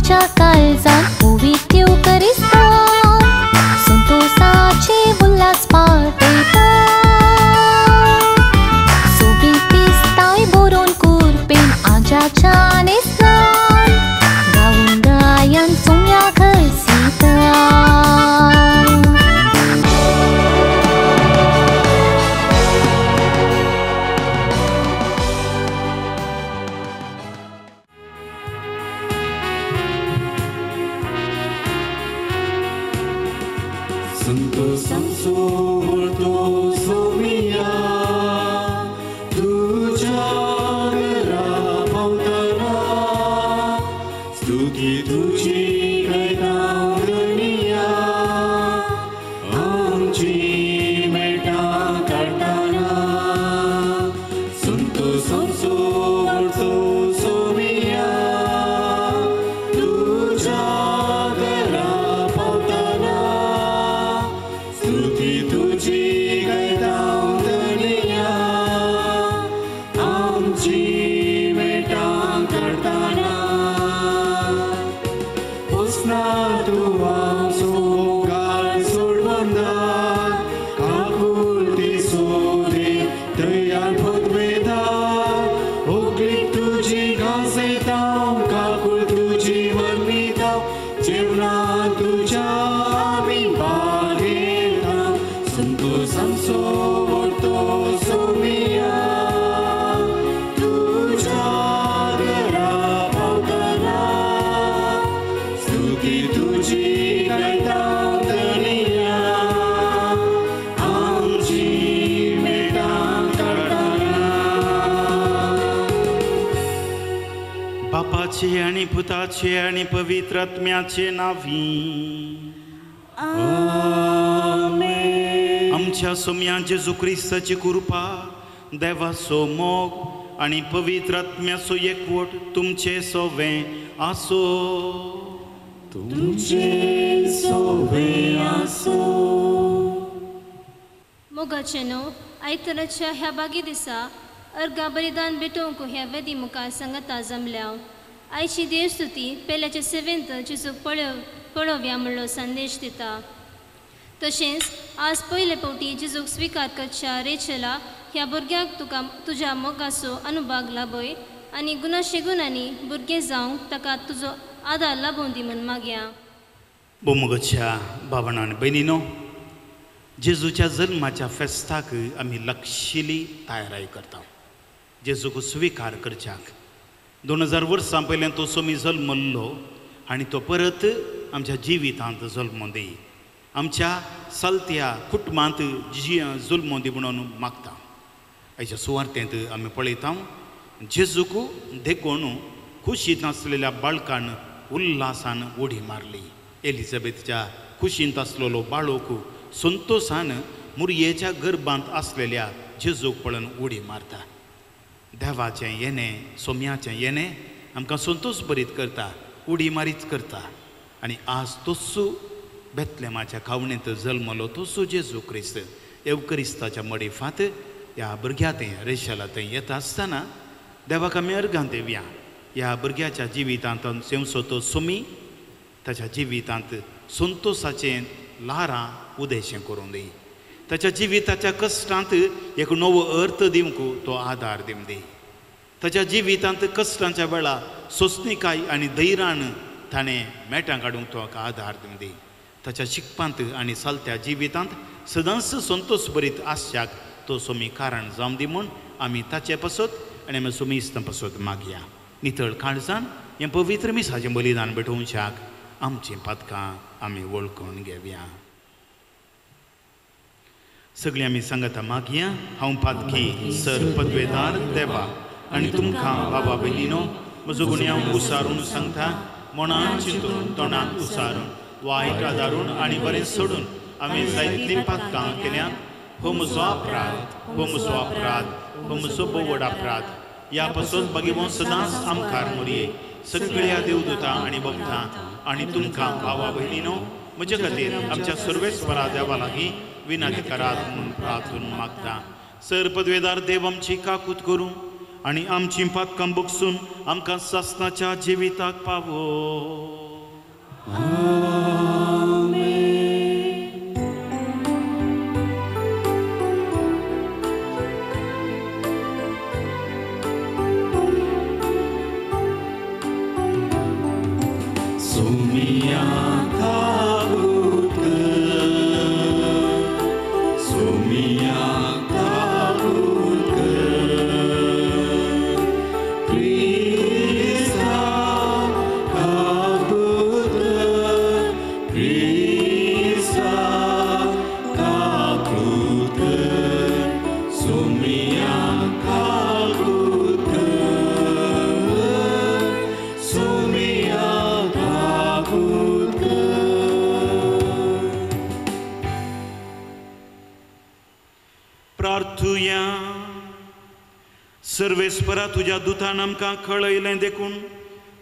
तुझ्या काळजात उभी ठेव करिस्तान संतोषाचे उल्हास पाठयता सोबीत दिसताय बरोवन कुरपेन आज्याच्या नेस्तान गाऊन गायन सोम्या घसिता बापाचे आणि पुताचे आणि पवित्र आत्म्याचे नावी आमेन. आमच्या सोम्या जेजू ख्रिस्ताची कृपा देवाचो मोग आणि पवित्र आत्म्याचो एकवट तुमचे सोवे आसो तुमचे सोवे आसो. मोगाचे न्हू आयतराच्या ह्या बागी दिसा अर्गा बलिदान भेटोवंक ह्या वेदी मुखार संगता जमल्या. आयची देवस्तुती पेल्याच्या सेवेंत जेजूक पळोवया म्हणलो संदेश दिता. तशेंच आज पयले फावटी जेजूक स्विकार करच्या रेचला ह्या भुरग्याक तुज्या मोगाचो अनुभाग लाभय आनी गुणाशे गुणांनी भुरगे जावंक ताका तुजो आदार लाभोवन दी म्हण मागया. बोमोगाच्या भावना आनी भयणीनो, जेजूच्या जल्माच्या फेस्ताक आमी लक्षिली तयारी करता. जेजूक स्विकार करच्याक 2000 वर्सां पयलें तो सोमी जल्मल्लो आनी तो परत आमच्या जिवितांत जल्म दी, आमच्या चलत्या कुटुंबांत जल्म दी म्हणून मागता. हाच्या सुवार्थेंत आमी पळयता जेजूक देखून खुशींत आसलेल्या बाळकान उल्हासान उडी मारली. एलिझाबेथच्या खुशींत आसलेलो बाळूक संतोषान मुरयेच्या गर्भांत आसलेल्या जेजूक पळोवन उडी मारता. देवाचें येणें सोम्याचें येणें आमकां संतोश भरीत करता, उडी मारीत करता. आनी आज तोसू बेतलेमाच्या खावणेंत जल्मलो तोसू जेजू क्रिस्त एवकरिस्ताच्या मडीफांत ह्या भुरग्या थंय रेशला थंय येता आसतना देवाक आमी अर्गां दिवया. ह्या भुरग्याच्या जिवितांत सेवसो तो सोमी ताच्या जिवितांत संतोशाचें ल्हारां उदेशें करूं दी. ताच्या जिविताच्या कश्टांत एक नवो अर्थ दिवंक तो आदार दिवं दी. ताच्या जिवितांत कश्टांच्या वेळा सोंसणीकाय आनी धैर्यान ताणें मेटां काडूंक तो आदार दिवं दी. ताच्या शिकपांत आनी चलत्या जिवितांत सदांच संतोश भरीत आसच्याक तो सोमी कारण जावं दी म्हूण आमी ताचे पासत आनी आमी सोमी इस्तां पासत मागया. नितळ काळजान हें पवित्र मिसाचें बलिदान भेटोवच्याक आमचीं पदकां आमी वळखून घेवया. सगळीं आमी सांगता मागया. हांव पातकी सर पदवेदार देवा आनी तुमकां बाबा भयणीनो म्हजो गुन्य हांव उसारून सांगता. मनान चिंतून तोंडान उसारून वायट आदारून आनी बरें सोडून आमी जायतलीं पातकां केल्यात. हो म्हजो अपराध, हो म्हजो अपराध, हो म्हजो बोवड अपराध. ह्या पासून भगिमो सदांच आमकां मोरये सगळ्या देवदूतां आनी भक्तां आनी तुमकां भावा भयणीनो म्हजे खातीर आमच्या सर्वेस्वरा देवा लागीं विनंती करात म्हणून प्रार्थून मागता. सर पदवेदार देव आमची काकूत करूं आनी आमची पातकां बगसून आमकां सासणाच्या जिविताक पावो. प्रार्थुया. सर्वेस्परा तुज्या दुतान आमकां कळयलें देखून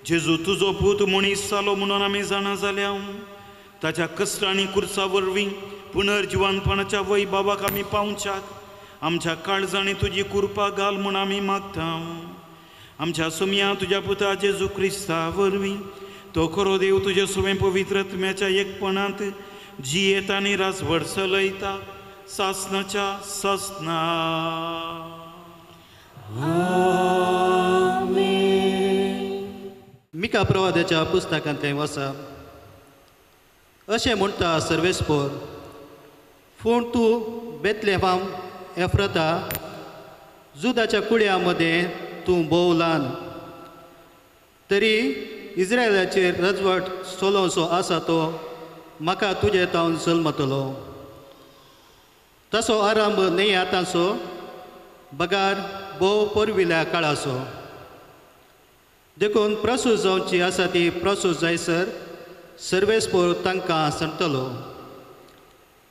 जेजू तुजो पूत मनीस जालो म्हणून आमी जाणा जाल्या. ताच्या कश्ट आनी कुर्सा वरवीं पुनर्जिवानपणाच्या वैभवाक आमी पावच्याक आमच्या काळजांनी तुजी कृपा घाल म्हूण आमी मागता. आमच्या सुमया तुज्या पुता जेजू क्रिस्ता वरवीं तो खरो देव तुजे सुवें पवित्र आत्म्याच्या एकपणांत जियेत आनी रासभर चलयता सासणाच्या सासना. मिका प्रवाद्याच्या पुस्तकांतलें वाचा. अशें म्हणटा सर्वेस्पोर, पूण तूं बेतलेहम एफ्राता जुदाच्या कुड्या मदें तूं भोव ल्हान, तरी इस्रायलाचेर रजवट चलोवचो आसा तो म्हाका तुजे तावन जल्मतलो. तसो आरंभ न्ही आतांचो, बगार भोव पोरविल्या काळाचो. देखून प्रसूत जावची आसा ती प्रसूत जायसर सर्वेस्पोर तांकां सांगतलो.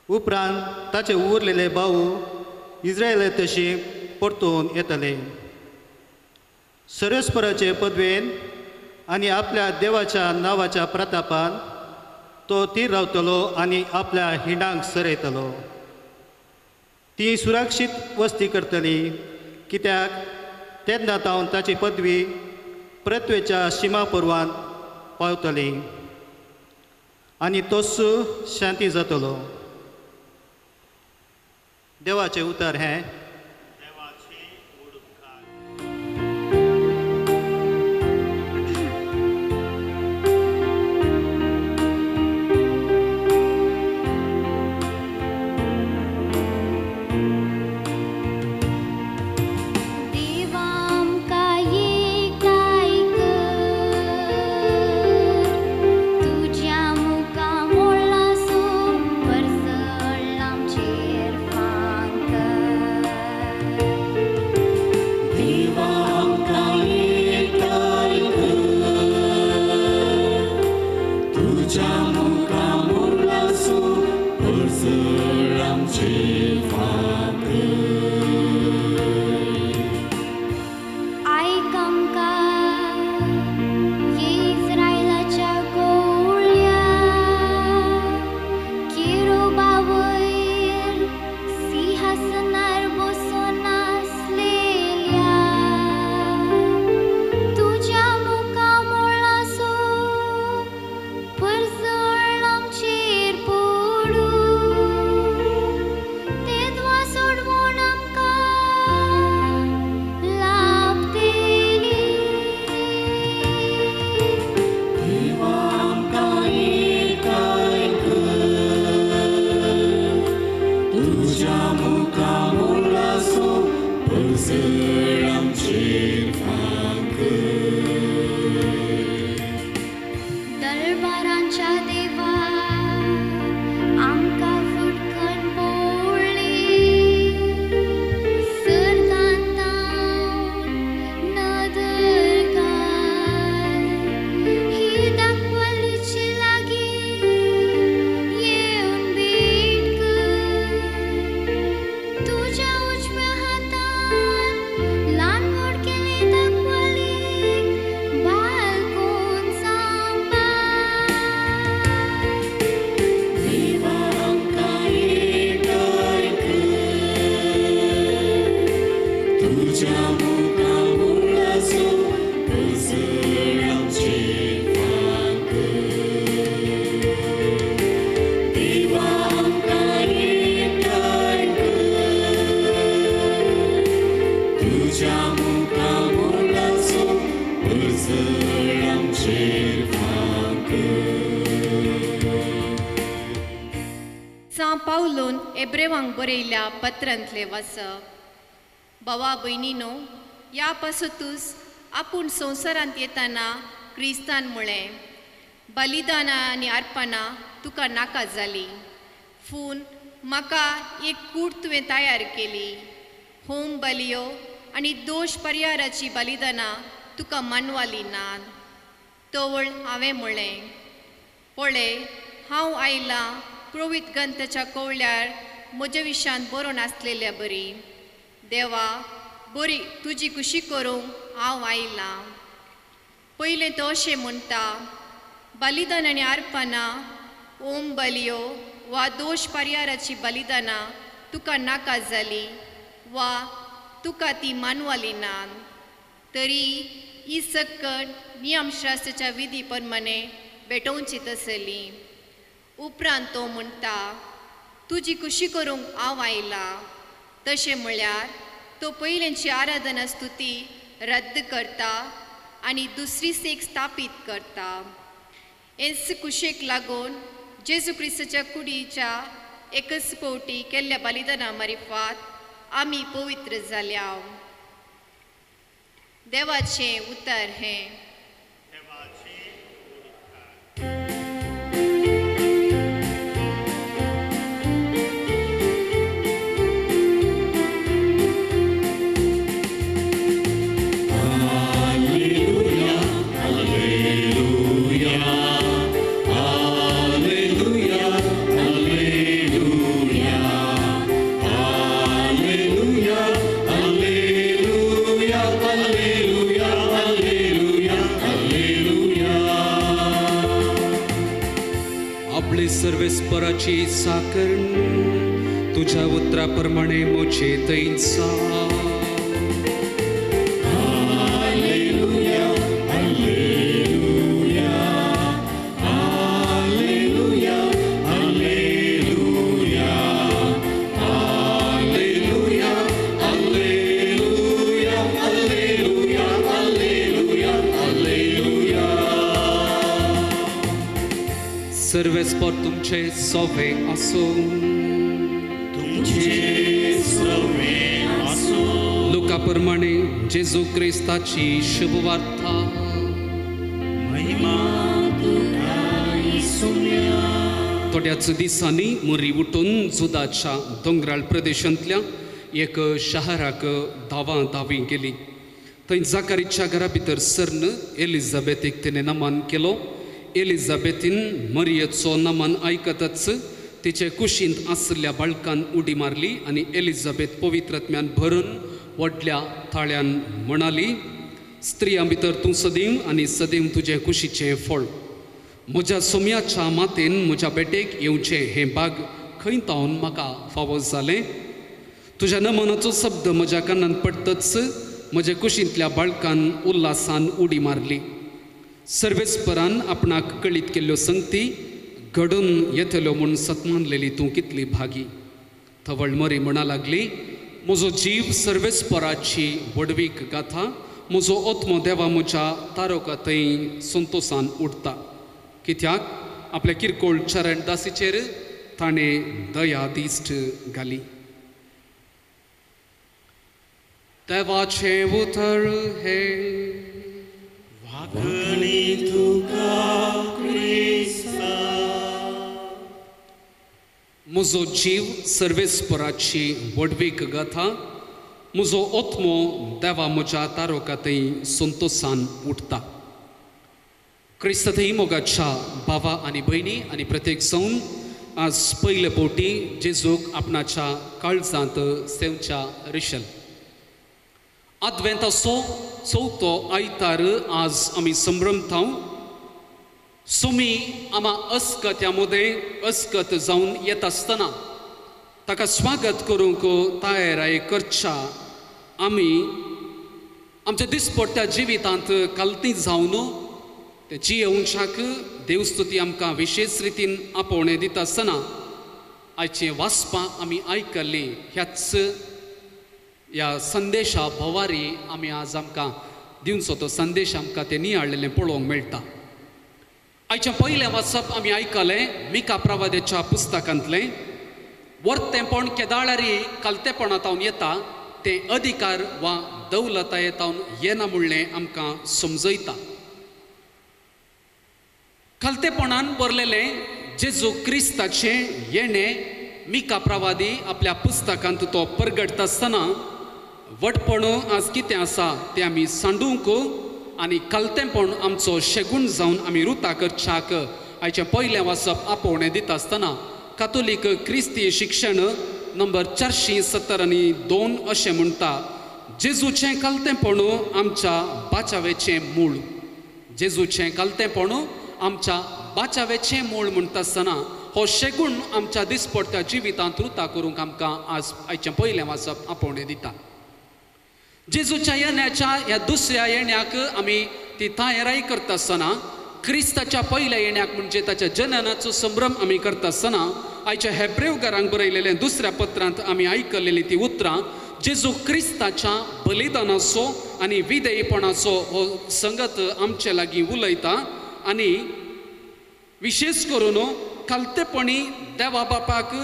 उपरांत ताचे उरलेले भाऊ इस्रायला तशी परतून येतले. सर्वेस्पराचे पदवेन आनी आपल्या देवाच्या नांवाच्या प्रतापान तो तीर रावतलो आनी आपल्या हिंडांक सरयतलो. ती सुरक्षीत वस्ती करतली, कित्याक तेन्ना तावन ताची पदवी पृथ्वेच्या शिमा पर्वांत पावतली आनी तोच शांती जातलो. देवाचें उतर हें. तुझ्या मुखामुळे तुझ्या मुखामोलाचो उजळ आमचेर फांक. सा पावलोन एब्रेवांक बरयल्या पत्रांतले वाचप. भावा भयणीनो, ह्या पासतूच आपूण संवसारांत येताना क्रिस्तान म्हळें, बलिदानां आनी अर्पणां तुका नाका जाली, पूण म्हाका एक कूड तुवें तयार केली. होम बलियो आनी दोश परिहाराची बलिदानां तुका मानवाली नात. तवळ हांवें म्हळें, पळय हांव आयलां पुरोहीत ग्रंथाच्या कवळ्यार म्हज्या विशयान बरोवन आसलेल्या बरी. देवा, बरी तुजी खुशी करूंक हांव आयलां. पयलें तो अशें म्हणटा, बलिदान आनी अर्पणां, ओम बलियो वा दोश परिहाराची बलिदानां तुका नाका जाली वा तुका ती मानवाली नात. तरी ही सकट नियमशास्त्राच्या विधी प्रमाणे भेटोवची तसली. उपरांत तो म्हणटा, तुजी खुशी करूंक हांव आयलां. तशें म्हळ्यार तो पयल्यांची आराधना स्तुती रद्द करता आनी दुसरी सेक स्थापीत करता. हेच कुशेक लागून जेजू क्रिस्ताच्या कुडीच्या एकच फावटी केल्ल्या बलिदाना मार्फत आमी पवित्र जाल्या. देवाचें उतर हें. सर्वेस्पराची साकरण तुझ्या उतराप्रमाणे मोचे तैंचा. हालेलुया, हालेलुया, हालेलुया, हालेलुया, हालेलुया, हालेलुया, हालेलुया, हालेलुया, हालेलुया. सर्वेस्पर तुमचे सोवे असो. तुमचे सोवे असो. लोकाप्रमाणे जेजू क्रिस्ताची शुभवार्ता. महिमा तुका येशूया. थोड्याच दिसांनी मुरी उठून जुदाच्या दोंगराळ प्रदेशांतल्या एक शहराक धावी गेली. थंय जाकारीच्या घरा भितर सरन एलिझाबेथीक तिणें नमन केलो. एलिझाबेथीन मरियेचो नमन आयकतच तिचे कुशींत आसल्या बाळकान उडी मारली आनी एलिझाबेथ पवित्रात्म्यान भरून व्हडल्या ताळ्यान म्हणाली, स्त्रियां भितर तूं सदैव आनी सदैव तुजे कुशीचें फळ. म्हज्या सोम्याच्या मातेन म्हज्या बेटेक येवचें हें भाग खंय तावन म्हाका फावो जालें. तुज्या नमनाचो शब्द म्हज्या कानान पडटच म्हज्या कुशींतल्या बाळकान उल्हासान उडी मारली. सर्वेस्परान आपणाक कळीत केल्ल्यो संगती घडून येतल्यो म्हूण सतमानलेली तूं कितली भागी. थवळ मरी म्हणा लागली, म्हजो जीव सर्वेस्पराची वडवीक गाथा. म्हजो ओत्मो देवा म्हज्या तारोका थंय संतोशान उडटा. कित्याक आपल्या किरकोळ चरण दासीचेर ताणें दया दिश्ट घाली. देवाचें उतर हें. वागणी तुका क्रिस्ता. म्हजो जीव सर्वेस्पराची वडवीक गाथा. म्हजो ओत्मो देवा म्हज्या तारोका थंय संतोशान उठता. क्रिस्त थंय मोगाच्या भावा आनी भयणी आनी प्रत्येक जावन आज पयले फावटी जेजूक आपणाच्या काळजांत सेवच्या रिशल. आद्वेंताचो चवथो आयतार आज आमी संभ्रमता. सुमी आमा अस्कत ह्या मदें अस्कत जावन येत आसतना ताका स्वागत करूंक तयाराय करच्या आमी आमच्या दिसपट्ट्या जिवितांत कालती जावन ते जियेवच्याक देवस्तुती आमकां विशेष रितीन आपोवणें दिता आसतना आयचें वाचपां आमी आयकल्लीं ह्याच ह्या संदेशा भोवारी आमी आज आमकां दिवचो तो संदेश आमकां ते नियाळलेलें पळोवंक मेळटा. आयच्या पयलें वाचप आमी आयकलें मिका प्रवाद्याच्या पुस्तकांतलें. वर्तेपण केदाळारी कालतेपणांतावन येता तें अधिकार वा दौलतायेतावन येना म्हणलें आमकां समजयता. कालतेपणान बरलेलें जेजू क्रिस्ताचें येणें मिका प्रवादी आपल्या पुस्तकांत तो परगटता आसतना वटपण आज कितें आसा तें आमी सांडूंक आनी कालतेपण आमचो शेगूण जावन आमी रुतां करच्याक आयचें पयलें वाचप आपोवणें दिता आसतना कातोलीक क्रिस्ती शिक्षण नंबर 472 अशें म्हणटा, जेजूचें कालतेपण आमच्या बाचावेचें मूळ. जेजूचें कालतेपण आमच्या बाचावेचें मूळ म्हणटा आसतना हो शेगूण आमच्या दिसपट्ट्या जिवितांत रुतां करूंक आमकां आज आयचें पयलें वाचप आपोवणें दिता. जेजूच्या येण्याच्या ह्या दुसऱ्या येण्याक आमी ती तयारी करता आसतना क्रिस्ताच्या पयल्या येण्याक म्हणजे ताच्या जननाचो संभ्रम आमी करता आसतना आयच्या हेब्रेवकारांक बरयलेलें दुसऱ्या पत्रांत आमी आयकलेलीं ती उतरां जेजू क्रिस्ताच्या बलिदानाचो आनी विधेयपणाचो हो संगत आमचे लागीं उलयता आनी विशेष करून कालतेपणी देवा बापाक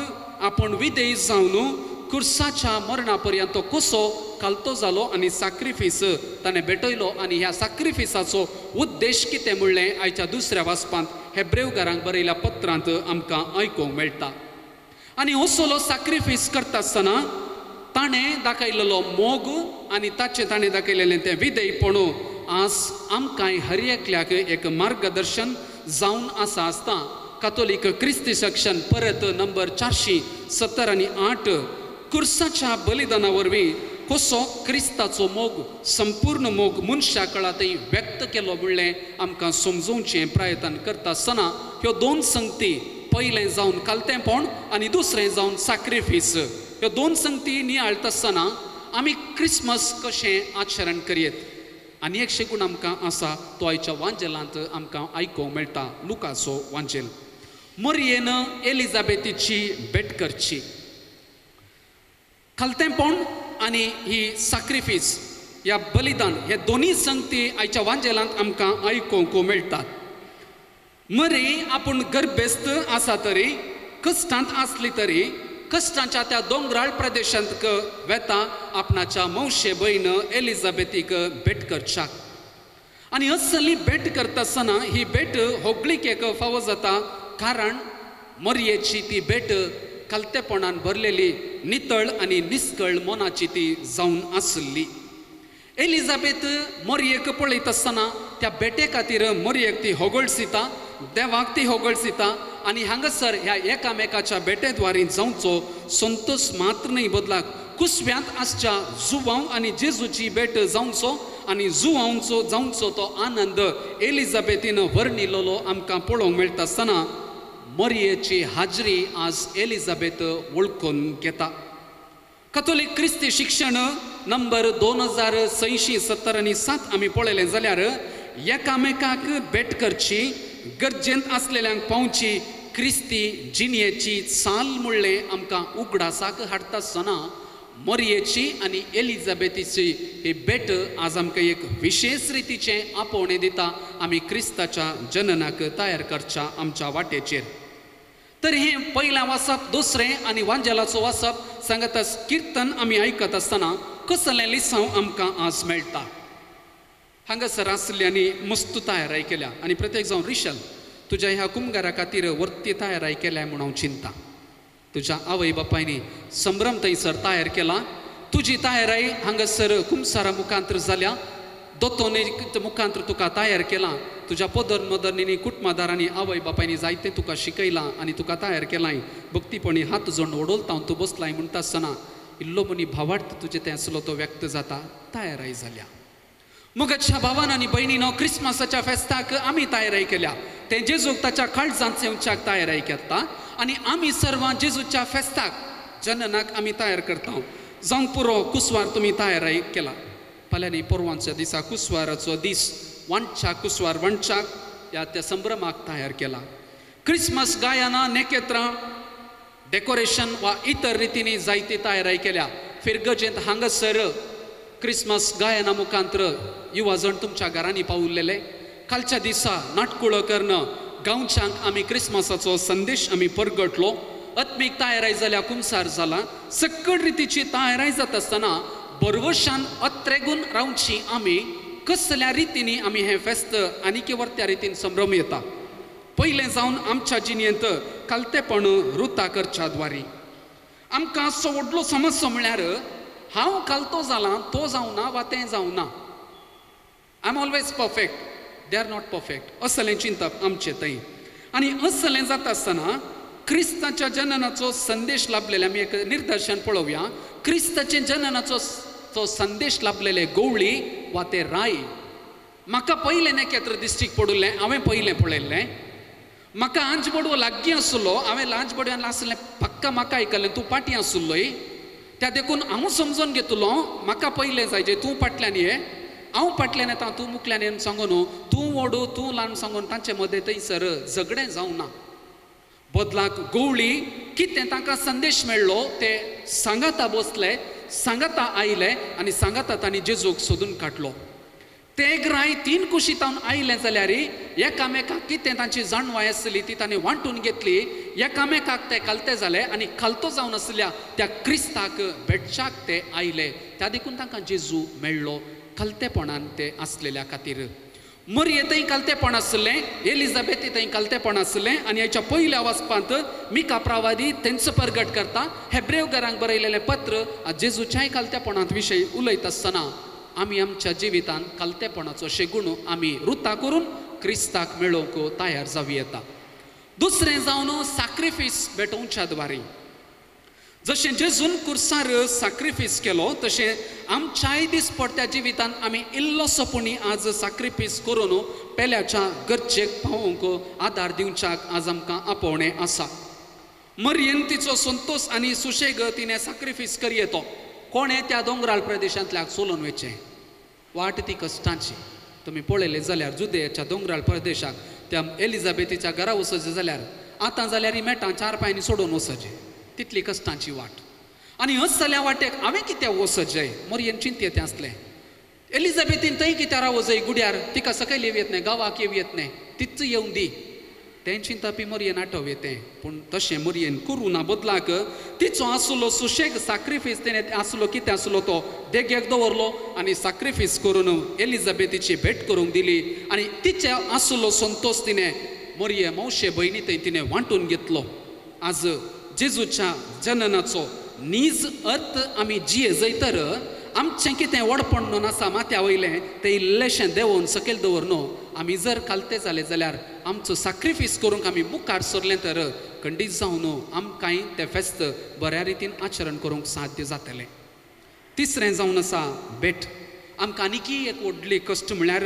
आपण विधेय जावन कुर्साच्या मरणा पर्यंत तो कसो कालतो जालो आनी सॅक्रिफीस ताणें भेटयलो आनी ह्या सॅक्रिफिसाचो उद्देश कितें म्हणलें आयच्या दुसऱ्या वाचपांत हेब्रेवकारांक बरयल्या पत्रांत आमकां आयकूंक मेळटा. आनी असलो सॅक्रिफीस करता आसतना ताणें दाखयलेलो मोग आनी ताचें ताणें दाखयलेलें तें विधेयपण आज आमकांय हर एकल्याक एक मार्गदर्शन जावन आसा आसता. कातोलीक क्रिस्ती सेक्शन परत नंबर 470 आनी 8 कुर्साच्या बलिदाना वरवीं कसो क्रिस्ताचो मोग संपूर्ण मोग मनशा काळांतय व्यक्त केलो म्हणलें आमकां समजोवचें प्रयत्न करता आसतना ह्यो दोन संगती, पयलें जावन कालतेपण आनी दुसरें जावन सॅक्रिफीस, ह्यो दोन संगती नियाळटा आसतना आमी क्रिसमस कशें आचरण करयेत. आनी एक शेगूण आमकां आसा तो आयच्या वांजेलांत आमकां आयकूंक मेळटा. लुकाचो वांजेल. मरियेन एलिझाबेथीची भेट करची. कालतेपण आनी ही सॅक्रिफीस ह्या बलिदान हे दोनी संगती आयच्या वांजेलांत आमकां आयकूंक मेळटात. मरी आपूण गर्भेस्त आसा तरी कश्टांत आसली तरी कश्टांच्या त्या दोंगराळ प्रदेशांत वेता आपणाच्या मौशे भयण एलिझाबेथीक भेट करच्याक. आनी असली भेट करता आसतना ही भेट होगलीक एक फावो जाता कारण मरयेची ती भेट कालतेपणान भरलेली नितळ आनी निस्कळ मनाची ती जावन आसली. एलिझाबेथ मरयेक पळयता आसतना त्या भेटे खातीर मरयेक ती होगळसिता, देवाक ती होगळसिता आनी हांगासर ह्या एकामेकाच्या भेटेद्वारी जावचो संतोष मात्र न्ही बदलाक कुसव्यांत आसच्या जुवांव आनी जेजूची भेट जावचो आनी जुवांवचो जावचो तो आनंद एलिझाबेथीन वर्णिल्लो आमकां पळोवंक मेळटा आसतना मरियेची हाजरी आज एलिझाबेथ वळखून घेता. कातोलीक क्रिस्ती शिक्षण नंबर 2670 आनी 7 आमी पळयलें जाल्यार एकामेकाक भेट करची, गरजेंत आसलेल्यांक पावची क्रिस्ती जिणेची चाल म्हणलें आमकां उगडासाक हाडटा आसतना मरियेची आनी एलिझाबेथीची ही भेट आज आमकां एक विशेष रितीचें आपोवणें दिता आमी क्रिस्ताच्या जननाक तयार करच्या आमच्या वाटेचेर. तर हें पयलें वाचप, दुसरें आनी वांजेलाचो वाचप सांगता किर्तन आमी आयकत आसतना कसलें लिसांव आमकां आज मेळटा. हांगासर आसल्यांनी मस्त तयाराय केल्या आनी प्रत्येक जावन रिशल तुज्या ह्या कुंभारा खातीर वर्ती तयाराय केल्या म्हूण हांव चिंता. तुज्या आवय बापायनी संभ्रम थंयसर तयार केला. तुजी तयाराय हांगासर कुंभारा मुखांतर जाल्या, दोतोनी मुखांतर तुका तयार केला. तुज्या पदर मदरणींनी कुटुंबादारांनी आवय बापायनी जायतें तुका शिकयलां आनी तुका तयार केलाय. भक्तीपणी हात जोडून ओडोलता तूं बसलाय म्हणटा आसतना इल्लो मनी भावार्थ तुजें तें आसलो तो व्यक्त जाता. तयाराय जाल्या. मुगाच्या भावान आनी भयणीनो क्रिस्मसाच्या फेस्ताक आमी तयाराय केल्या. तें जेजूक ताच्या काळजांत येवच्याक तयाराय करता आनी आमी सर्वां जेजूच्या फेस्ताक जननाक आमी तयार करता. जावं पुरो कुसवार तुमी तयाराय केला. फाल्यांनी परवांच्या दिसा कुसवाराचो दीस वंचाक कुसवार वंचाक ह्या त्या संभ्रमाक तयार केला. क्रिस्मस गायनां नेकेत्रां डेकोरेशन वा इतर रितींनी जायती तयाराय केल्या. फिरगजेंत हांगासर क्रिसमस गायना मुखांतर युवा जण तुमच्या घरांनी पावुरलेले कालच्या दिसा नाटकुळो करणं गांवच्यांक आमी क्रिसमसाचो संदेश आमी परगटलो आत्मीक तयाराय जाल्या कुमसार जाला सकळ रितीची तयाराय जात आसतना बरवशान अत्रेगून रावची आमी कसल्या रितीनी आमी हे फेस्त आनी वर्त्या रितीन संभ्रम येता पयलें जावन आमच्या जिणेंत कालतेपण रुता करच्या द्वारी आमकां असो व्हडलो समस्या म्हळ्यार हांव कालतो जाला तो जावना वा तें जावना I am always perfect they are not perfect असलें चिंतप आमचें थंय आनी असलें जाता आसतना क्रिस्ताच्या जननाचो संदेश लाभलेले आमी एक निदर्शन पळोवया क्रिस्ताचे जननाचो संदेश लाभलेले गवळी वा ते राय म्हाका पयलें नखेत्र दिश्टीक पडुल्लें हांवें पयलें पळयल्लें म्हाका आंजबडवो लागीं आसलो हांवें लांजबड्यान आसलें पक्का म्हाका आयकलें तूं पाटी आसुल्लोय त्या देखून हांव समजून घेतलो म्हाका पयलें जाय जे तूं फाटल्यान ये हांव फाटल्यान येता तूं मुखल्यान येवन सांगून तूं व्हडू तूं ल्हान सांगून तांचे मदें थंयसर झगडें जावं ना बदलाक गवळी कितें तांकां संदेश मेळ्ळो ते सांगाता बसले सांगाता आयले आनी सांगाता तांणी जेजूक सोदून काडलो ते ग्राय 3 कुशीतावन आयले जाल्यार एकामेकाक कितें तांची जाणवाय आसली ती तांणी वांटून घेतली एकामेकाक ते कालते जाले आनी खालतो जावन आसल्या त्या क्रिस्ताक भेटच्याक ते आयले त्या देखून तांकां जेजू मेळ्ळो खालतेपणान ते आसलेल्या खातीर मरिये थंय कालतेपण आसलें एलिझाबेथी थंय कालतेपण आसलें आनी हेच्या पयल्या वाचपांत मिका प्रवादी तेंचो परगट करता हेब्रेवकारांक बरयलेलें पत्र जेजूच्याय कालतेपणांत विशयी उलयत आसतना आमी आमच्या जिवितान कालतेपणाचो शेगूण आमी रुता करून क्रिस्ताक मेळोवंक तयार जावं येता दुसरें जावन सॅक्रिफीस भेटोवच्या द्वारे जशें जेजून कुर्सार सॅक्रिफीस केलो तशें आमच्याय दिसपट्ट्या जिवितान आमी इल्लोसोपुणी आज सॅक्रिफीस करून पेल्याच्या गरजेक पावोवंक आदार दिवच्याक आज आमकां आपोवणें आसा मरियेन तिचो संतोष आनी सुशेग तिणें सॅक्रिफीस करी येतो कोणें त्या दोंगराळ प्रदेशांतल्याक सोलून वयचें वाट ती कश्टांची तुमी पळयलें जाल्यार जुदेच्या दोंगराळ प्रदेशाक त्या एलिझाबेथीच्या घरा वचचें जाल्यार आतां जाल्यार ही मेटां 4 पांयांनी सोडून वचचें तितली कश्टांची वाट आनी असल्या वाटेक हांवें कित्याक वचचें मरियेन चिंतें आसलें एलिझाबेथीन थंय कित्याक रावो जाय गुड्यार तिका सकयल येवं येत न्हय गांवाक येवं येत न्हय तीच येवं दी तें चिंतपी मरियेन आठव येतें पूण तशें मरियेन करूं ना बदलाक तिचो आसलो सुशेग सॅक्रिफीस तेणें आसलो कितें आसलो तो देगेक दवरलो आनी सॅक्रिफीस करून एलिझाबेथीची भेट करूंक दिली आनी तिचे आसलो संतोष तिणें मरिये मावशे भयणी थंय तिणें वांटून घेतलो आज जेजूच्या जननाचो नीज अर्थ आमी जिये तर आमचें कितें वडपण न्हू आसा माथ्या वयलें तें इल्लेशें देंवोवन सकयल दवरनो आमी जर कालते जाले जाल्यार आमचो सॅक्रिफीस करूंक आमी मुखार सरलें तर खंडीत जावन आमकांय तें फेस्त बऱ्या रितीन आचरण करूंक साध्य जातलें तिसरें जावन आसा भेट आमकां आनिकी एक व्हडली कश्ट म्हळ्यार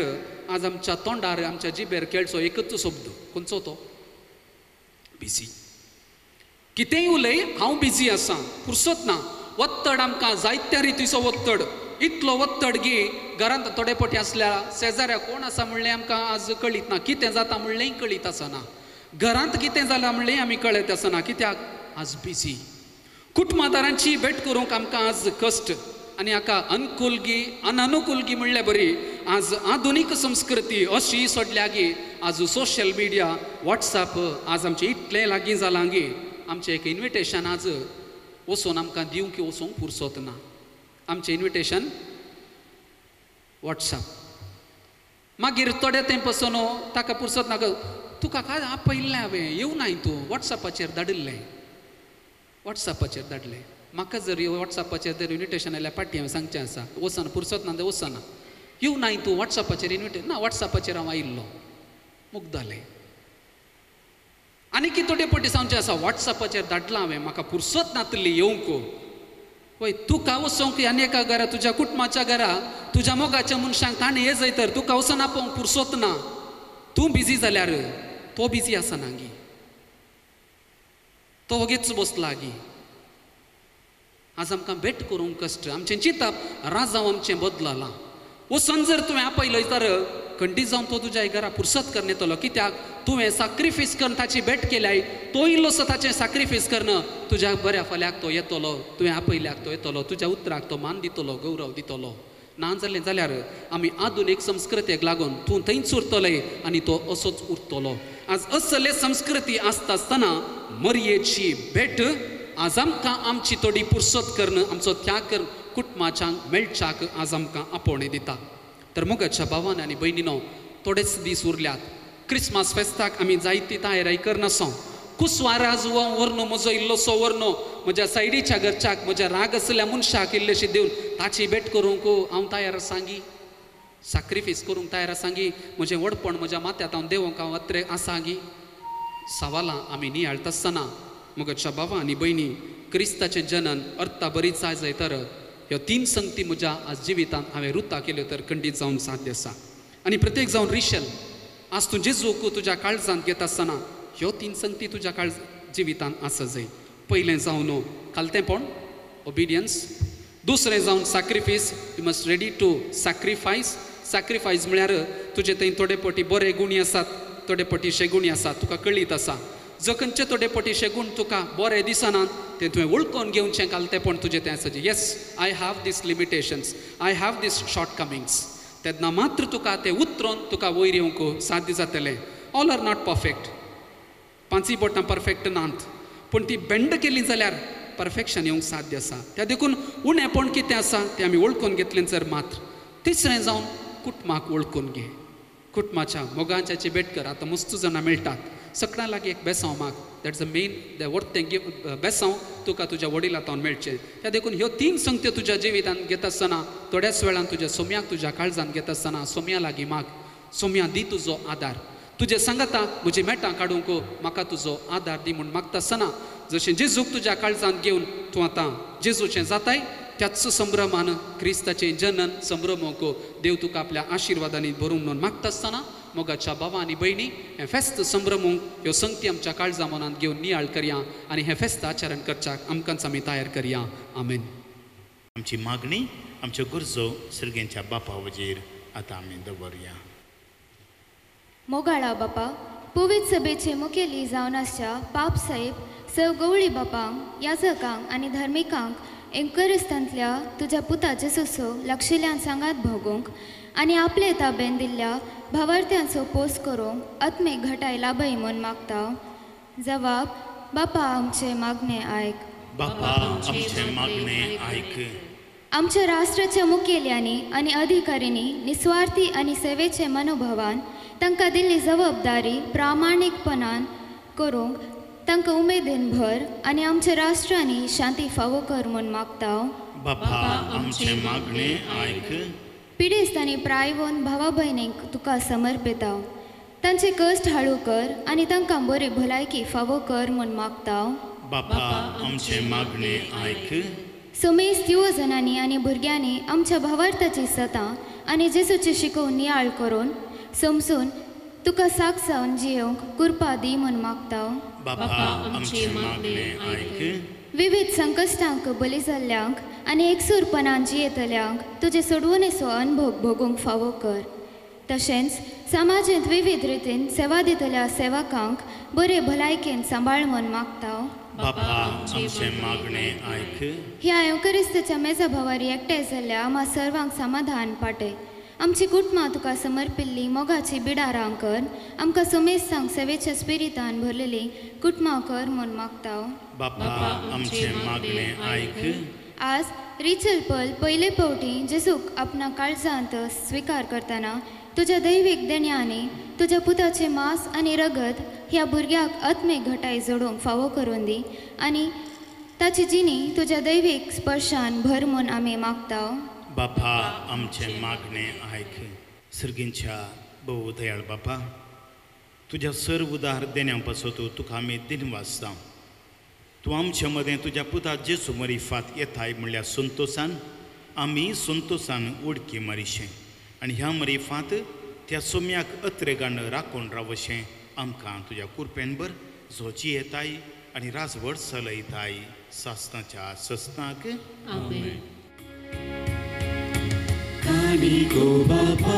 आज आमच्या तोंडार आमच्या जिबेर खेळचो एकच शब्द खंयचो तो बिजी कितेंय उलय हांव बिजी आसां फुरसत ना वत्तड आमकां जायत्या रितीचो वत्तड इतलो वत्तड घे घरांत थोडे पटी आसल्या शेजाऱ्याक कोण आसा म्हणलें आमकां आज कळीत ना कितें जाता म्हणलेंय कळीत आसना घरांत कितें जालां म्हणलेंय आमी कळत आसना कित्याक आज बिजी कुटुंबादारांची भेट करूंक आमकां आज कश्ट आनी हाका अनुकूलगी अननुकूलगी म्हणल्यार बरी आज आधुनीक संस्कृती अशी सोडल्या गी आज सोशल मिडिया वॉट्सॅप आज आमचें इतलें लागीं जालां गी आमचें एक इन्विटेशन आज वचून आमकां दिवंक वचूंक फुरसत ना आमचें इन्विटेशन वॉट्सॅप मागीर थोडे तेंप पासून ताका फुरसत नाका तुका काय आपयल्लें हांवें येवनाय तूं वॉट्सॅपाचेर धाडिल्लें वॉट्सॅपाचेर धाडलें म्हाका जर वॉट्सॅपाचेर जर इन्विटेशन आयल्यार पाटी हांवें सांगचें आसा वचना फुरसत ना वचना येवनाय तूं वॉट्सॅपाचेर इन्विटेशन ना वॉट्सॅपाचेर हांव आयिल्लो मुक्त जालें आनी कितें थोडे पटी सांगचें आसा वॉट्सॅपाचेर धाडलां हांवें म्हाका फुरसत नातली येवंक वय तुका वचोंक आनी एका घरा तुज्या कुटुंबाच्या घरा तुज्या मोगाच्या मनशांक ताणें ये जाय तर तुका वचून आपोवंक फुरसत ना तूं बिजी जाल्यार तो बिजी आसना गी तो वगेच बसला गी आज आमकां भेट करूंक कश्ट आमचें चिंतप राजांव आमचें बदललां वचून जर तुवें आपयलय तर कंटी जावन तो तुज्या घरा पुरसत करून येतलो कित्याक तुवें सॅक्रिफायस करून ताची भेट केल्याय तो इल्लोसो ताचें सॅक्रिफायस करून तुज्या बऱ्या फाल्याक तो येतलो तुवें आपयल्याक तो येतलो तुज्या उतराक तो मान दितलो गौरव दितलो ना जालें जाल्यार आमी आधुनीक संस्कृतेक लागून तूं थंयच उरतले आनी तो असोच उरतलो आज असले संस्कृती आसता आसतना मरयेची भेट आज आमकां आमची थोडी पुरसत करून आमचो त्याग करून कुटुंबाच्यांक मेळच्याक आज आमकां आपोवणें दिता तर मोगाच्या भावान आनी भयणीनो थोडेच दीस उरल्यात क्रिसमस फेस्ताक आमी जायती तयारी करनासो कुसवार आज व्हरनो म्हजो इल्लोसो व्हरनो म्हज्या सायडीच्या घरच्याक म्हज्या राग आसल्या मनशाक इल्लेशी दिवन ताची भेट करूंक हांव तयार आसांगी सॅक्रिफायस करूंक तयार आसांगी म्हजें व्हडपण म्हज्या माथ्यांत हांव देवोंक हांव अत्रे आसांगी सवालां आमी नियाळटा आसतना मोगाच्या भावा आनी भयणी क्रिस्ताचें जनन अर्था बरीच जाय तर ह्यो 3 संगती म्हज्या आज जिवितांत हांवें रुता केल्यो तर खंडीत जावन साध्य आसा आनी प्रत्येक जावन रिशल आज तूं जेजूक तुज्या काळजांत घेता आसतना ह्यो 3 संगती तुज्या जिवितांत आसा जाय पयलें जावन खालतेपण ओबिडियन्स दुसरें जावन sacrifice you must ready to sacrifice म्हळ्यार तुजे थंय थोडे पटी बरे गुणी आसात थोडे पटी शेगुणी आसात तुका कळीत आसा जो खंयचे थोडे पटी शेगूण तुका बरें दिसनात तें तुवें वळखून घेवचें घालतेपण तुजें तें आसा yes I have these limitations I have these shortcomings तेन्ना मात्र तुका तें उतरून तुका वयर येवंक साध्य जातलें ऑल आर नॉट परफेक्ट 5 बोटां परफेक्ट नात पूण ती बेंड केली जाल्यार परफेक्शन येवंक साध्य आसा त्या देखून उणेपण कितें आसा तें आमी वळखून घेतलें जर मात्र तिसरें जावन कुटुंबाक वळखून घे कुटुंबाच्या मोगांच्याची भेट कर आतां मस्त जाणां मेळटात सगळ्यां लागीं एक बेसांव माग that's the main the worth तें बेसांव तुका तुज्या वडिलांतावन मेळचें त्या देखून ह्यो 3 संगत्यो तुज्या जिवितांत घेता आसतना थोड्याच वेळान तुज्या सोम्याक तुज्या काळजांत घेता आसतना सोम्या लागीं माग सोम्या दी तुजो आदार तुजे सांगाता म्हजी मेटां काडूंक म्हाका तुजो आदार दी म्हूण मागता आसतना जशें जेजूक तुज्या काळजांत घेवन तूं आतां जेजूचें जाताय त्याच संभ्रमान क्रिस्ताचें जनन संभ्रमोवंक देव तुका आपल्या आशिर्वादांनी भरून म्हणून मागता आसतना मोगाच्या भावा आनी भयणी हें फेस्त संभ्रमोवंक ह्यो संगती आमच्या काळजा मनांत घेवन नियाळ करया आनी हें फेस्त आचरण करच्याक आमकांच आमी तयार करया आमेन आमची मागणी आमच्यो गरजो सर्गेंच्या बापा वजेर आतां आमी दवरया मोगाळा बापा पवित्र सभेचे मुखेली जावन आसच्या पाप साहेब सव गवळी बापांक याजकांक आनी धर्मिकांक एंकरिस्तांतल्या तुज्या पुता जेसूचो लक्षिल्ल्यान सांगात भोगूंक आनी आपले ताब्यान दिल्ल्या भावार्थ्यांचो पोस करूंक आत्मे घटाय लाभय म्हूण मागता जवाब बापा आमचे मागणे आयक बापा आमचे मागणे आयक आमच्या राष्ट्राच्या मुखेल्यांनी आनी अधिकाऱ्यांनी निस्वार्थी आनी सेवेचे मनोभावान तांकां दिल्ली जबाबदारी प्रामाणीकपणान करूंक तांकां उमेदीन भर आनी आमच्या राष्ट्रांनी शांती फावो कर म्हूण मागता बापा आमचे मागणे आयक पिडेस्त आनी प्रायवोन भावा भयणींक तुका समर्पिता तांचे कश्ट हाळू कर आनी तांकां बरी भलायकी फावो कर म्हूण मागता बापा आमचे मागणे आयक सुमेस्त युवजनांनी आनी भुरग्यांनी आमच्या भावार्थाची सतां आनी जेसूची शिकोवन नियाळ करून समजून तुका सावन जियोंक कृपा दी म्हूण मागता बापा आमचे मागणे आयक विविध संकश्टांक बली जाल्ल्यांक आनी एकसूरपणान जियेतल्यांक तुजे सोडवणेचो अनुभव भोगूंक फावो कर तशेंच समाजांत विविध रितीन सेवा दितल्या सेवकांक बरे भलायकेन सांबाळ म्हूण मागता बापा आमचे मागणे आयक ह्या एवकरिस्ताच्या मेजा भावारी एकठांय जाल्ल्या आम्हा सर्वांक समाधान पाटय आमची कुटुंबां तुका समर्पिल्ली मोगाची बिडारां कर आमकां समेस्तांक सेवेच्या स्पिरितान भरलेली कुटुंबां कर म्हूण मागता बापा आमचे मागणे आयक आज रिचल पल पयले फावटी जेजूक आपणा काळजांत स्विकार करतना तुज्या दैवीक देण्यानी तुज्या पुताचे मांस आनी रगत ह्या भुरग्याक आत्मे घटाय जोडूंक फावो करून दी आनी ताची जिणी तुज्या दैवीक स्पर्शान भर म्हूण आमी मागता बापा आमचे मागणे आयक सर्गींच्या भोव दयाळ बापा तुज्या सर्व उदार देण्या पासत तुका आमी दिन वाचता तूं आमच्या मदें तुज्या पुता जेजू मरिफात येताय म्हणल्यार संतोशान आमी संतोशान उडकी मारिशें आनी ह्या मरिफात त्या सोम्याक अत्रेगाण राखून रावशें आमकां तुज्या कुरपेन बर झोची येताय आनी राजवट चलयताय सासनाच्या सस्ताक Kami ko Bapa,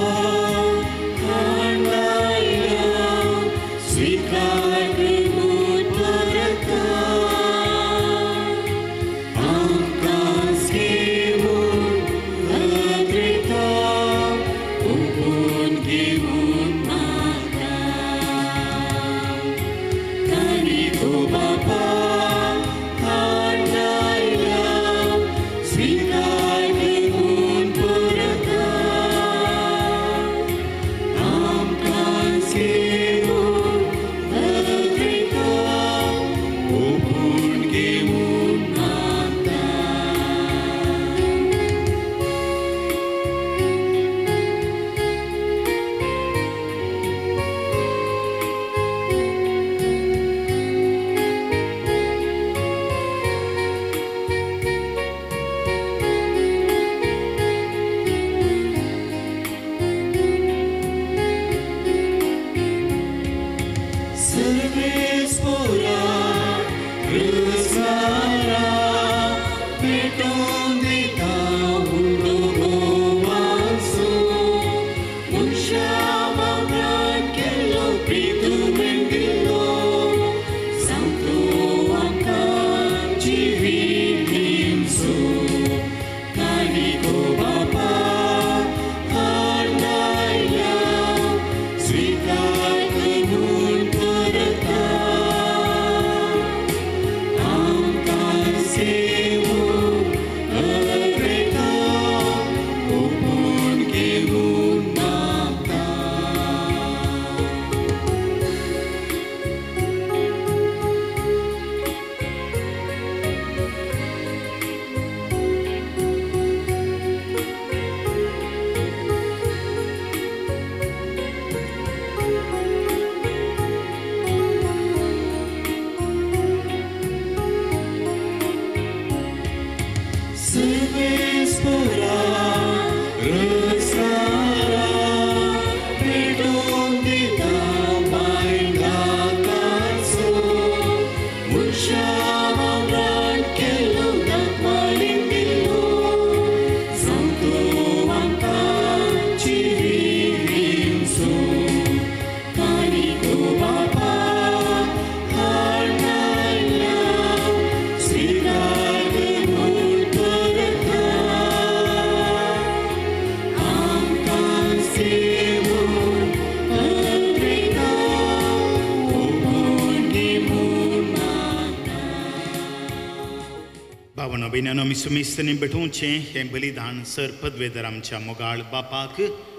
भयणानो आमी सुमिस्तनी बेठोवचें हें बलिदान सर पदवेदर आमच्या मोगाळ बापाक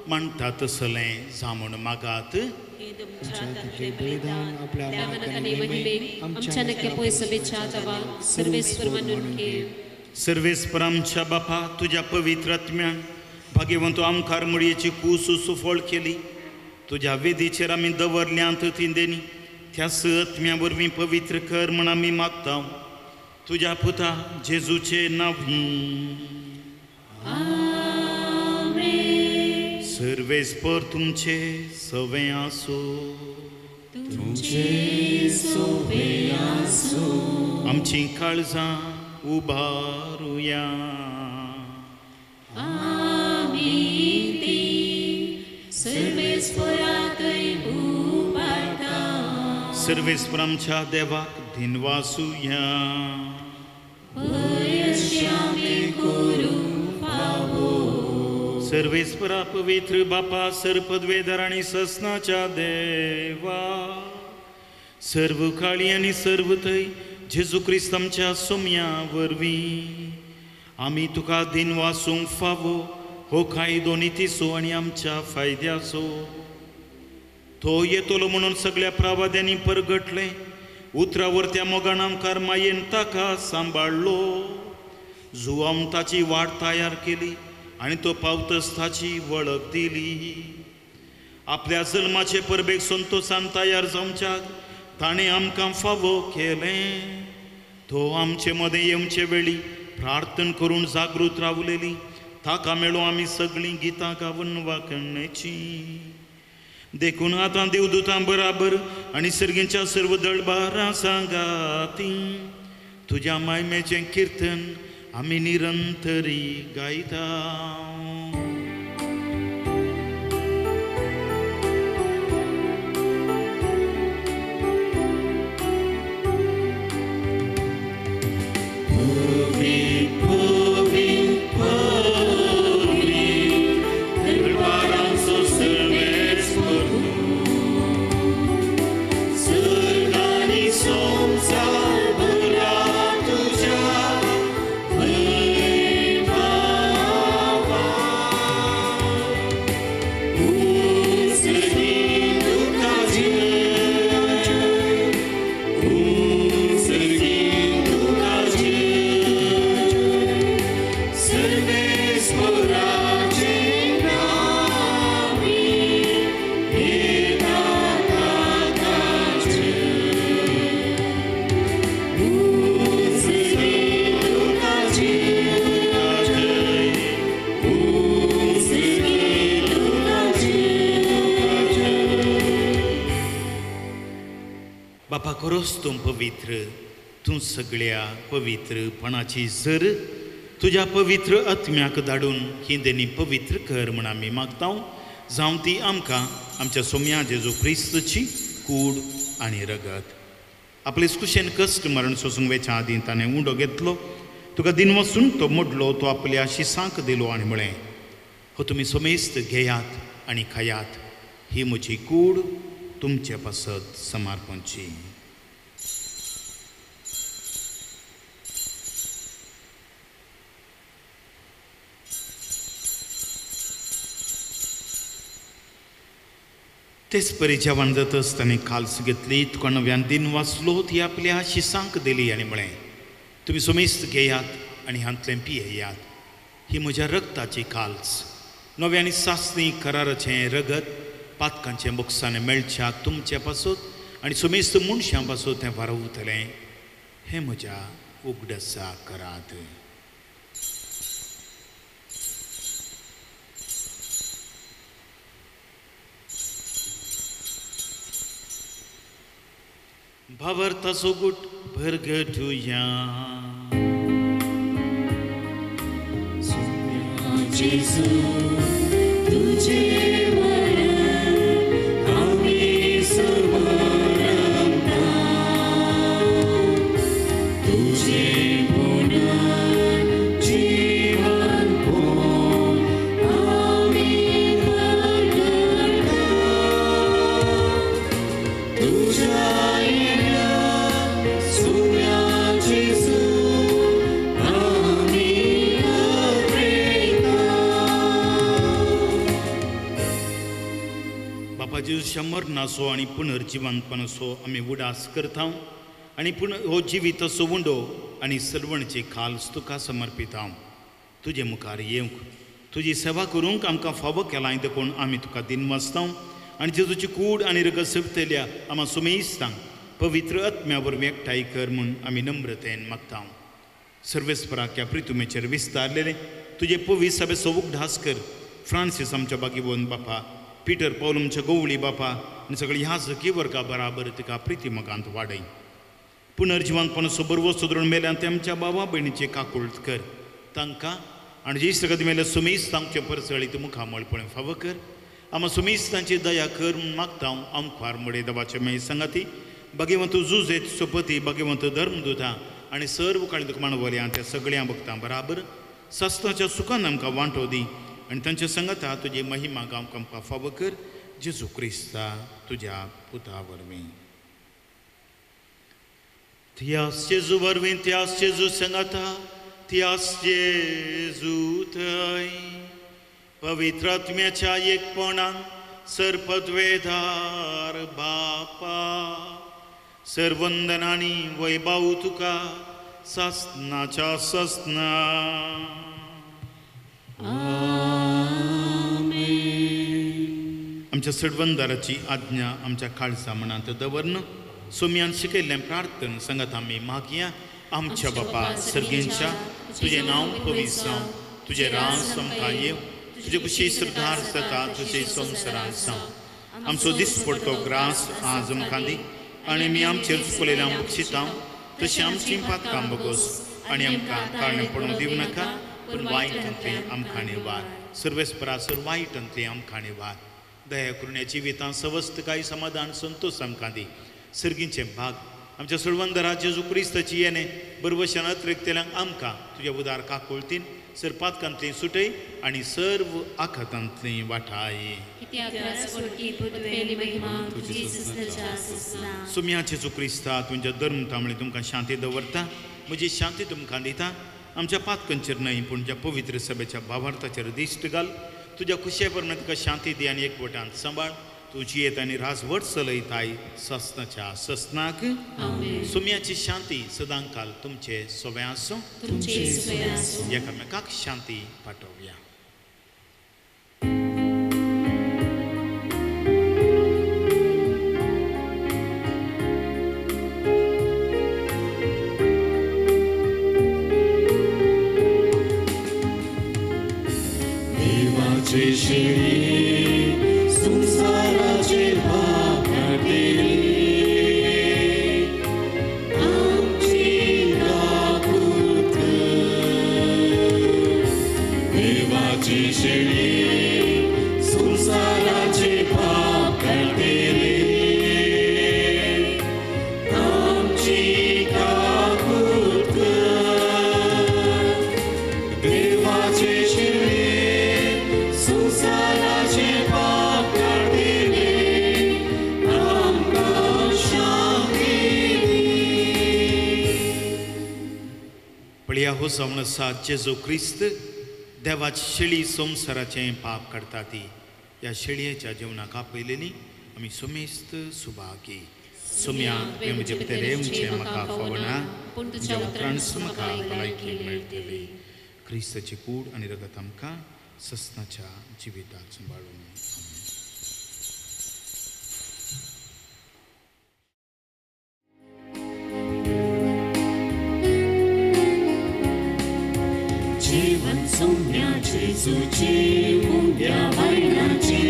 म्हणटा तसलें जामून मागात. सर्वेस्पर आमच्या बापा तुझ्या पवित्र आत्म्यान भाग्यवंतो आमकां मुळयेची कूस सुफळ केली. तुझ्या वेदीचेर आमी दवरल्यांत तिंदेनी त्या आत्म्या वरवीं पवित्र कर म्हण आमी मागता तुझ्या पुता जेजूचे नांवी. सर्वेस्पर तुमचे सवे आसो. आमची काळजां उबारुया. सर्वेस्पर आमच्या देवाक दिनवासुया. सर्वेस्परा पवित्र बापा सरपदवेदर आणि ससनाच्या देवा सर्व काळी आणि सर्व थंय जेजू क्रिस्त आमच्या सोम्या वरवीं आमी तुका दिन वासूंक फावो हो कायदो नितीसो आनी आमच्या फायद्याचो. तो येतलो म्हणून सगळ्या प्रावाद्यांनी परगटले. उतरावर त्या मोगान आमकां मायेन ताका सांबाळलो. जुवाम ताची वाट तयार केली आणि तो पावतस ताची वळख दिली. आपल्या जल्माचे परबेक संतोषान तयार जावच्याक ताणें आमकां फावो केलें. तो आमचे मदें येवचे वेळी प्रार्थना करून जागृत रावलेली. ताका मेळो आमी सगळीं गितां गावन वाकणेची. देखून आतां देवदूतां बराबर आनी सर्गींच्या सर्व दळबारां सांगाती तुज्या मायमेचें किर्तन आमी निरंतरी गायता. बापा खरोच तूं पवित्र, तूं सगळ्या पवित्रपणाची झर तुज्या पवित्र आत्म्याक धाडून ही देणी पवित्र कर म्हण आमी मागता, जावं ती आमकां आमच्या सोम्या जेजू क्रिस्तची कूड आनी रगत. आपले कुशेन कश्ट मरण सोसूंक वेच्या आदीं ताणें उंडो घेतलो, तुका दिन वचून तो मोडलो, तो आपल्या शिसांक दिलो आनी म्हळें, हो तुमी सोमेस्त घेयात आनी खायात, ही म्हजी कूड तुमचे पासत समर्पणची. तेच परी जेवण जातच ताणें खालस घेतली, तुका नव्यान दिन वाचलो, ती आपल्या शिसांक दिली आनी म्हळें, तुमी सोमेस्त घेयात आनी हांतलें पियेयात, ही म्हज्या रगताची खालस, नव्यानी सासणी कराराचें रगत पातकांचे मोक्षाने मेळच्याक तुमचे पासत आनी सोमेस्त मनशां पासत तें वारवतलें, हें म्हज्या उगडसा करात. भावार्थाचो गुट भरगटुया. जेजू तुझे मरण आम्ही समरमता, तुझे पुनर्जीवन पोन आम्ही प्रगटा, तुझ्या जेजूच्या मरणाचो आनी पुनर्जिवंतपणाचो आमी उडास करता आनी हो जिविताचो उंडो आनी सर्वणची खालस तुका समर्पिता. तुजे मुखार येवंक, तुजी सेवा करूंक आमकां फावो केलां देखून आमी तुका दिन वाचता आनी जेजूची कूड आनी रगत सेवतल्या आम्हा सुमेस्तांक पवित्र आत्म्या वरवीं एकठांय कर म्हूण आमी नम्रतेन मागता. सर्वेस्पराक ह्या प्रितुमेचेर विस्तारलेले तुजे पवित्र सभेचो उगडास कर. फ्रांसीस आमच्या बागीवन बापा, पीटर पौलमच्या गवळी बापा आनी सगळी ह्या जकी वर्गा बराबर तिका प्रितिमकांत वाडय. पुनर्जिवंतपणाचो बरवो सुदरून मेल्यान तेमच्या बाबा भयणीचे काकुळट कर. तांकां आनी जे सगळ्या मेल्या सुमेस्तांचे परसळीत मुखामळपणे फावो कर. आम्हा सुमेस्तांची दया कर म्हूण मागता. आमखार मडे देवाचे मेळ संगाती भगवंत जुजेत सुपती भगवंत धर्मदूता आनी सर्व काळी तुका मानवल्या त्या सगळ्या भक्तां बराबर सस्ताच्या सुखान आमकां वांटो दी आनी तांच्या संगता तुजी महिमा गांवक आमकां फावो कर. जेजू क्रिस्ता तुज्या पुता वरवीं. त्याच जेजू वरवीं, त्याच जेजू संगता, त्याच जेजू थंय पवित्र आत्म्याच्या एकपणान सर्पद्वेदार बापा सर्वंदनानी वैभव तुका सस्नाच्या सस्ना. आमच्या सडवंदाराची आज्ञा आमच्या काळजा मनांत दवरन सोम्यान शिकयल्लें प्रार्थन सांगात आमी मागया. आमच्या बापा सर्गेंच्या तुजें नांव पवित्र जावं, तुजें राज आमकां येव, तुजे कुशी सरदार जाता तुजे संवसारांत जावं. आमचो दिसपडटो ग्रास आज आमकां दी आनी आमी आमचेर चुकलेल्या बक्षिता तशें आमची पातकां बगोस आनी आमकां कारणे पडूंक दिवं नाका, पूण वायटांतली आमकां निवार. सर्वेस्परासर वायटांतली आमकां निवार. दया करून ह्या जिवितांत सवस्थकाय समाधान संतोष आमकां दी. सर्गींचे भाग आमच्या सुरवंदरा जेजू क्रिस्ताची येणे बरवशान अतिरिक्तेल्यांक आमकां तुज्या उदार काकुळतीन सरपातकांतली सुटय आनी सर्व आखातांतली वाटाय. सुम्या जेजू क्रिस्ता तुमच्या धर्म तांबडी तुमकां शांती दवरता, म्हजी शांती तुमकां दिता. आमच्या पातकांचेर न्हय पूण ज्या पवित्र सभेच्या भावार्थाचेर दिश्ट घाल. तुज्या खुशये परमें तुका शांती दी आनी एकवटांत सांबाळ. तुजी येत आनी राजवट चलयताय सस्नाच्या सस्नाक. सुम्याची शांती सदांकाल तुमचे सोबे आसूं. एकामेकाक शांती पाठोवया. संसाराचे भाग घोसावण आसा जेजू क्रिस्त देवाची शेळी संवसाराचें पाप काडटा ती ह्या शेळयेच्या जेवणाक आपयलेली आमी सोमेस्त सुभागी सोम्या म्हजे भितर येवचें म्हाका फावना पूण तुज्या उतरांच म्हाका भलायकी मेळटली. क्रिस्ताची कूड आनी रगत आमकां ससनाच्या जिविताक सांबाळून. जीवन सोम्या जेजूची मुंग्या वायनाची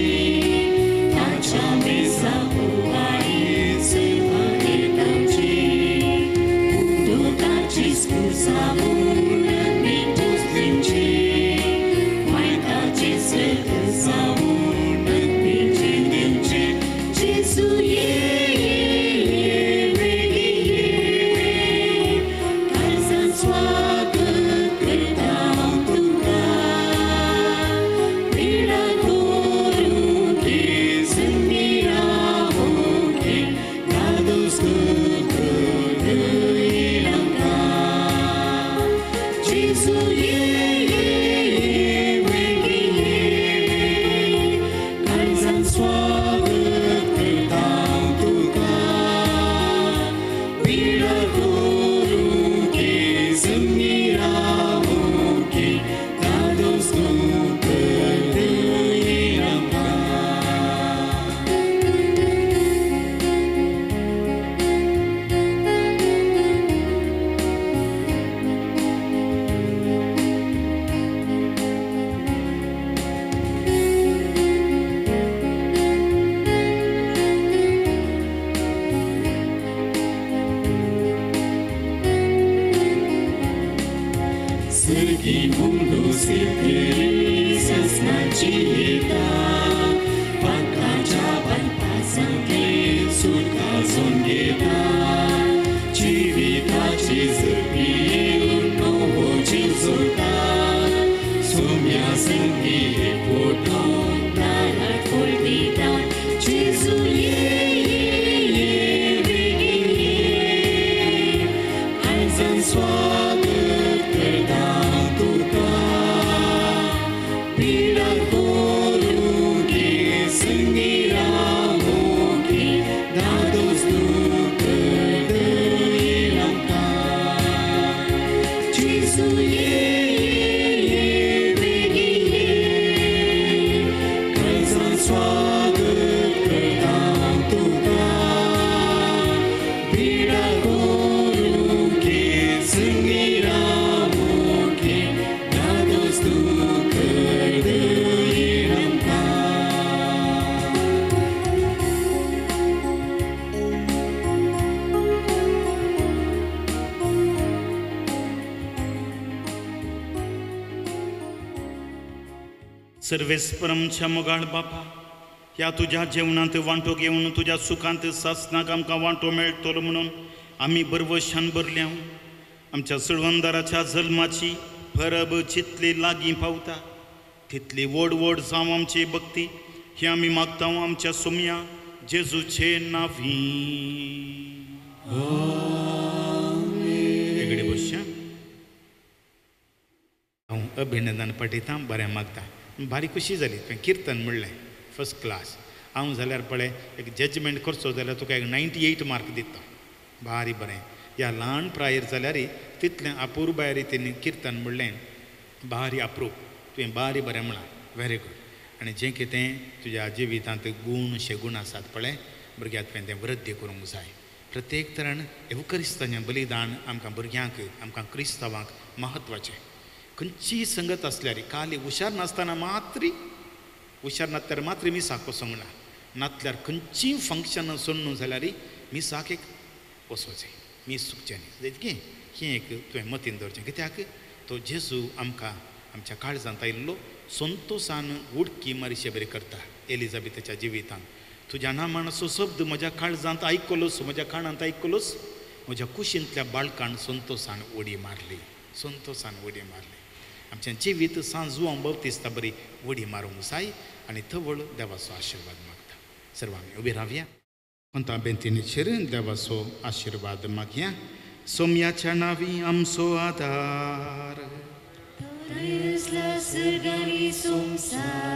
ताच्या मेसा पुवाई सेवा हेताची उदोताची स्पुरसावून मिटोस्तींची मायताची सर्ग सावून मिटोस्तींची जेजू ये सर्वेस्परमच्या मोगाळ बापा ह्या तुझ्या जेवणांत वांटो घेवन तुझ्या सुखांत सासनाक आमकां वांटो मेळटलो म्हणून आमी बरवशान भरल्या. आमच्या सळवंदाराच्या जल्माची फरब जितली लागीं पावता तितली व्हड व्हड जावं आमची भक्ती ही आमी मागता आमच्या सोम्या जेजूचे नांवी. एगडे बसच्या हांव अभिनंदन पठयता बरें मागता. भारी खुशी जाली तुवें किर्तन म्हणलें फर्स्ट क्लास. हांव जाल्यार पळय एक जजमेंट करचो जाल्यार तुका एक 98 मार्क दिता. भारी बरें ह्या ल्हान प्रायर जाल्यारय तितलें अपुर्बाय रितीन किर्तन म्हणलें भारी अप्रूप. तुवें भारी बरें म्हणा व्हेरी गूड. आनी जें कितें तुज्या जिवितांत गूण अशे गूण आसात पळय भुरग्यां तुवें तें वृद्धी करूंक जाय. प्रत्येक तरान एवकरिस्ताचें बलिदान आमकां भुरग्यांक आमकां क्रिस्तांवांक म्हत्वाचें. खंयचीय संगत आसल्यार खाली हुशार नासतना मात्री हुशार नासल्यार मात्र मिसाक वचोंक ना. नातल्यार खंयचीय फंक्शन सोडून जाल्यार मिसाक एक वचोचें मीस चुकचें न्ही. देखीं हें एक तुवें मतीन दवरचें. कित्याक तो जेजू आमकां आमच्या काळजांत आयिल्लो संतोशान उडकी मारिशे बरें करता. एलिझाबेथाच्या जिवितांत तुज्या नामाचो शब्द म्हज्या काळजांत आयकलोस म्हज्या कानांत आयकलोस म्हज्या कुशींतल्या बाळकान संतोशान उडी मारली. संतोशान उडी मारली. आमचें जिवीत सांजू बाबतीस्ता बरी उडी मारूंक जाय आनी थवळ देवाचो आशिर्वाद मागता. सर्व आमी उबी रावया. कोंता बेंतीनेचेर देवाचो आशिर्वाद मागया. सोम्याच्या नावी आमचो आधार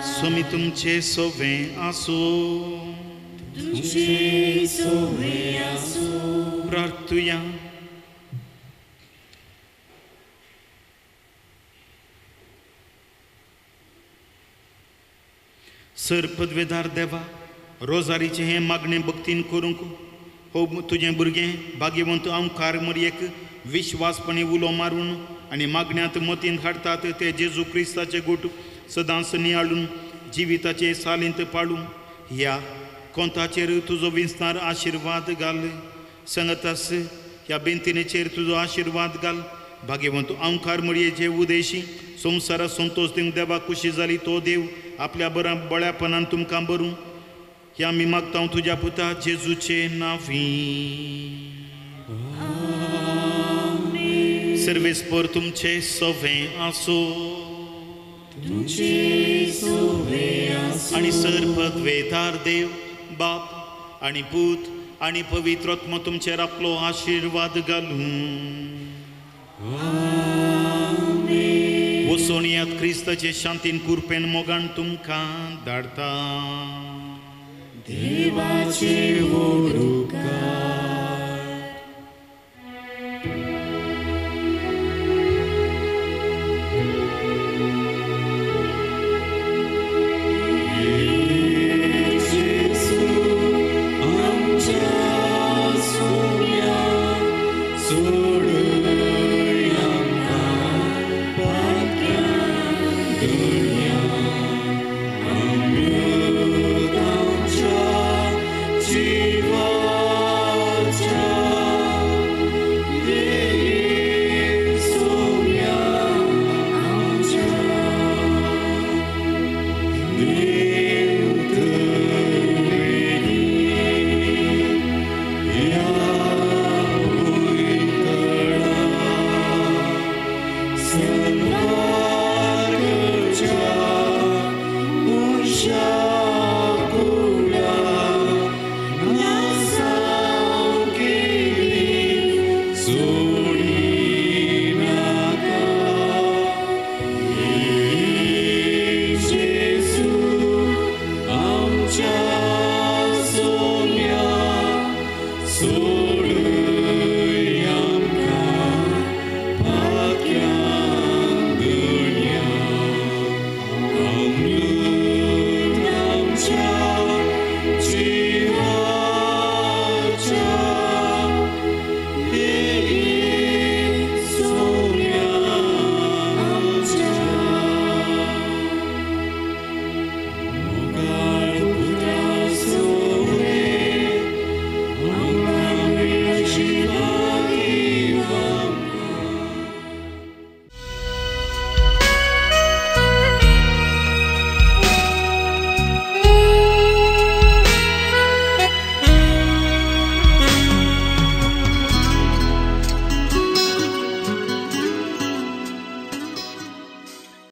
सोमी तुमचे सोवे आसो प्रार्थुया सर पदवेदार देवा रोजारीचे हे मागणे भक्तीन करूंक हो तुझे भुरगे भाग्यवंत आमकार मरयेक विश्वासपणे उलो मारून आणि मागण्यांत मतीन हाडतात ते जेजू क्रिस्ताचे गोट सदांच नियाळून जिविताचे सालिंत पाळून ह्या कोंताचेर तुजो विस्तार आशीर्वाद घाल संगतास ह्या बेंतिनेचेर तुजो आशीर्वाद घाल भाग्यवंत आमकार मरयेचे उदेशी संवसारा संतोष दिवंक देवा खुशी जाली तो देव आपल्या बळ्यापणान तुमकां बरूं हे आमी मागता तुज्या पुता जेजूचे नावी सर्वेस्पर तुमचे सोवे आसो आणि सर्पद्वेदार देव बाप आणि पूत आणि पवित्रात्मा तुमचेर आपलो आशीर्वाद घालूं वसोणियात क्रिस्ताचे शांतीन कुरपेन मोगान तुमकां धाडता देवाचे वोडुकार Yeah.